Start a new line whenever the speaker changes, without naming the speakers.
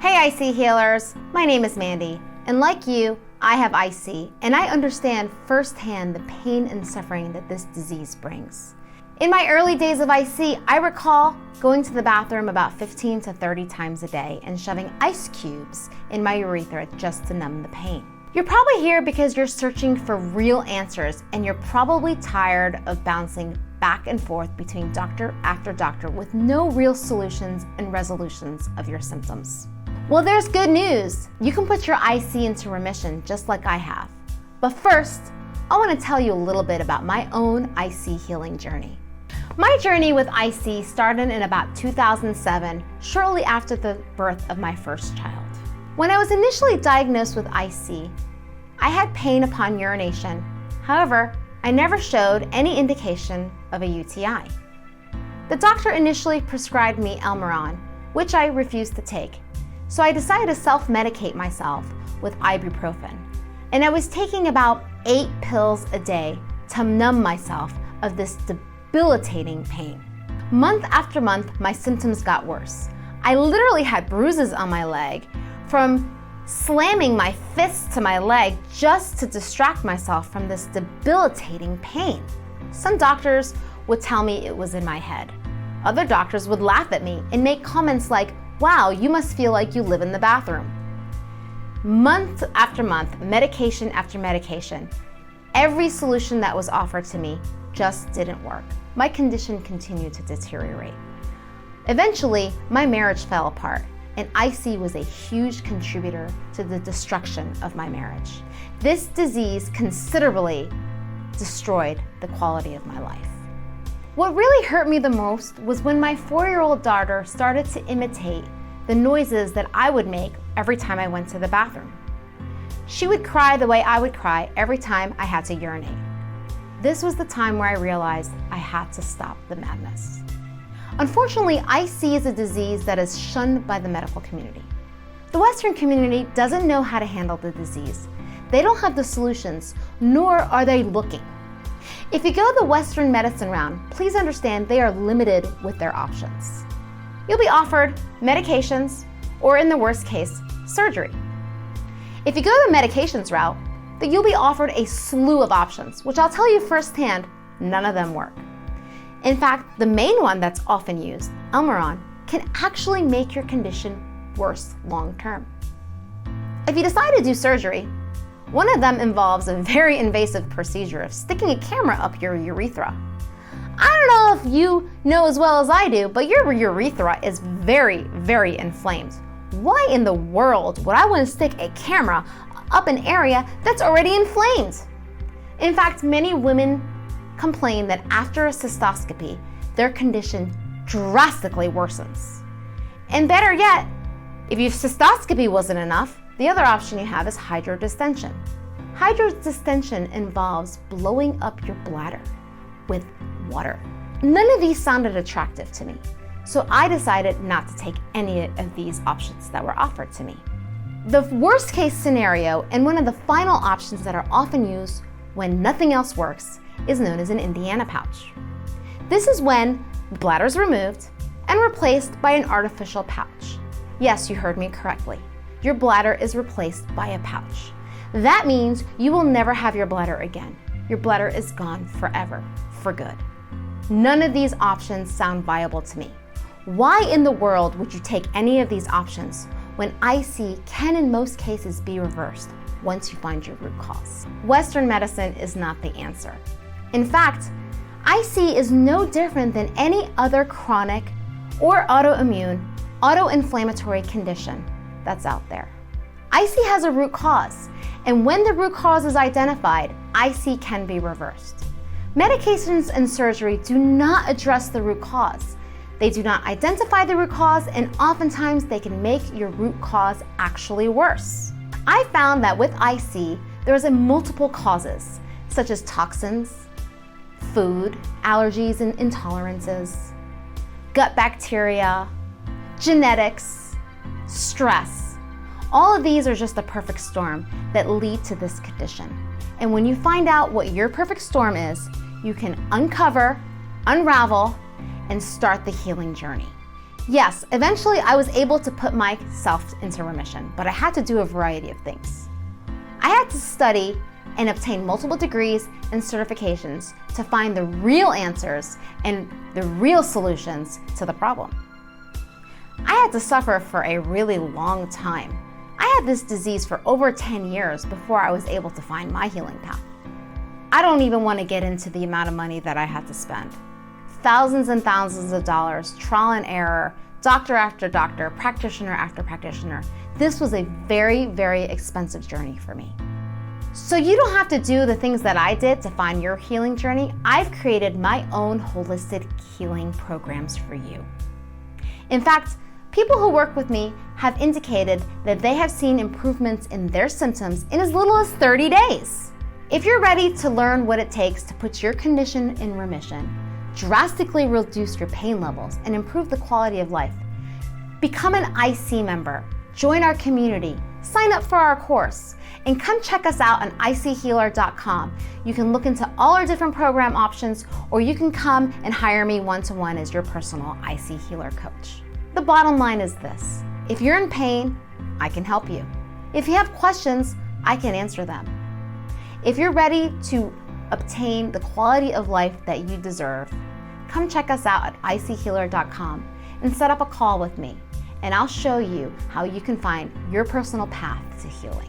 Hey IC healers, my name is Mandy, and like you, I have IC, and I understand firsthand the pain and suffering that this disease brings. In my early days of IC, I recall going to the bathroom about 15 to 30 times a day and shoving ice cubes in my urethra just to numb the pain. You're probably here because you're searching for real answers, and you're probably tired of bouncing back and forth between doctor after doctor with no real solutions and resolutions of your symptoms. Well, there's good news. You can put your IC into remission just like I have. But first, I want to tell you a little bit about my own IC healing journey. My journey with IC started in about 2007, shortly after the birth of my first child. When I was initially diagnosed with IC, I had pain upon urination. However, I never showed any indication of a UTI. The doctor initially prescribed me Almiron, which I refused to take. So I decided to self-medicate myself with ibuprofen. And I was taking about 8 pills a day to numb myself of this debilitating pain. Month after month, my symptoms got worse. I literally had bruises on my leg from slamming my fists to my leg just to distract myself from this debilitating pain. Some doctors would tell me it was in my head. Other doctors would laugh at me and make comments like, "Wow, you must feel like you live in the bathroom." Month after month, medication after medication, every solution that was offered to me just didn't work. My condition continued to deteriorate. Eventually, my marriage fell apart, and IC was a huge contributor to the destruction of my marriage. This disease considerably destroyed the quality of my life. What really hurt me the most was when my 4-year-old daughter started to imitate the noises that I would make every time I went to the bathroom. She would cry the way I would cry every time I had to urinate. This was the time where I realized I had to stop the madness. Unfortunately, IC is a disease that is shunned by the medical community. The Western community doesn't know how to handle the disease. They don't have the solutions, nor are they looking. If you go the Western medicine route, please understand they are limited with their options. You'll be offered medications, or in the worst case, surgery. If you go the medications route, then you'll be offered a slew of options, which I'll tell you firsthand, none of them work. In fact, the main one that's often used, Almiron, can actually make your condition worse long term. If you decide to do surgery, one of them involves a very invasive procedure of sticking a camera up your urethra. I don't know if you know as well as I do, but your urethra is very, very inflamed. Why in the world would I want to stick a camera up an area that's already inflamed? In fact, many women complain that after a cystoscopy, their condition drastically worsens. And better yet, if your cystoscopy wasn't enough, the other option you have is hydrodistension. Hydrodistension involves blowing up your bladder with water. None of these sounded attractive to me, so I decided not to take any of these options that were offered to me. The worst case scenario, and one of the final options that are often used when nothing else works, is known as an Indiana pouch. This is when the bladder is removed and replaced by an artificial pouch. Yes, you heard me correctly. Your bladder is replaced by a pouch. That means you will never have your bladder again. Your bladder is gone forever, for good. None of these options sound viable to me. Why in the world would you take any of these options when IC can in most cases be reversed once you find your root cause? Western medicine is not the answer. In fact, IC is no different than any other chronic or autoinflammatory condition that's out there. IC has a root cause, and when the root cause is identified, IC can be reversed. Medications and surgery do not address the root cause. They do not identify the root cause, and oftentimes they can make your root cause actually worse. I found that with IC, there is multiple causes, such as toxins, food, allergies and intolerances, gut bacteria, genetics, stress. All of these are just a perfect storm that lead to this condition. And when you find out what your perfect storm is, you can uncover, unravel, and start the healing journey. Yes, eventually I was able to put myself into remission, but I had to do a variety of things. I had to study and obtain multiple degrees and certifications to find the real answers and the real solutions to the problem. I had to suffer for a really long time. I had this disease for over 10 years before I was able to find my healing path. I don't even want to get into the amount of money that I had to spend. Thousands and thousands of dollars, trial and error, doctor after doctor, practitioner after practitioner. This was a very, very expensive journey for me. So you don't have to do the things that I did to find your healing journey. I've created my own holistic healing programs for you. In fact, people who work with me have indicated that they have seen improvements in their symptoms in as little as 30 days. If you're ready to learn what it takes to put your condition in remission, drastically reduce your pain levels, and improve the quality of life, become an IC member, join our community, sign up for our course, and come check us out on ichealer.com. You can look into all our different program options, or you can come and hire me one-to-one as your personal IC Healer coach. The bottom line is this: if you're in pain, I can help you. If you have questions, I can answer them. If you're ready to obtain the quality of life that you deserve, come check us out at ichealer.com and set up a call with me, and I'll show you how you can find your personal path to healing.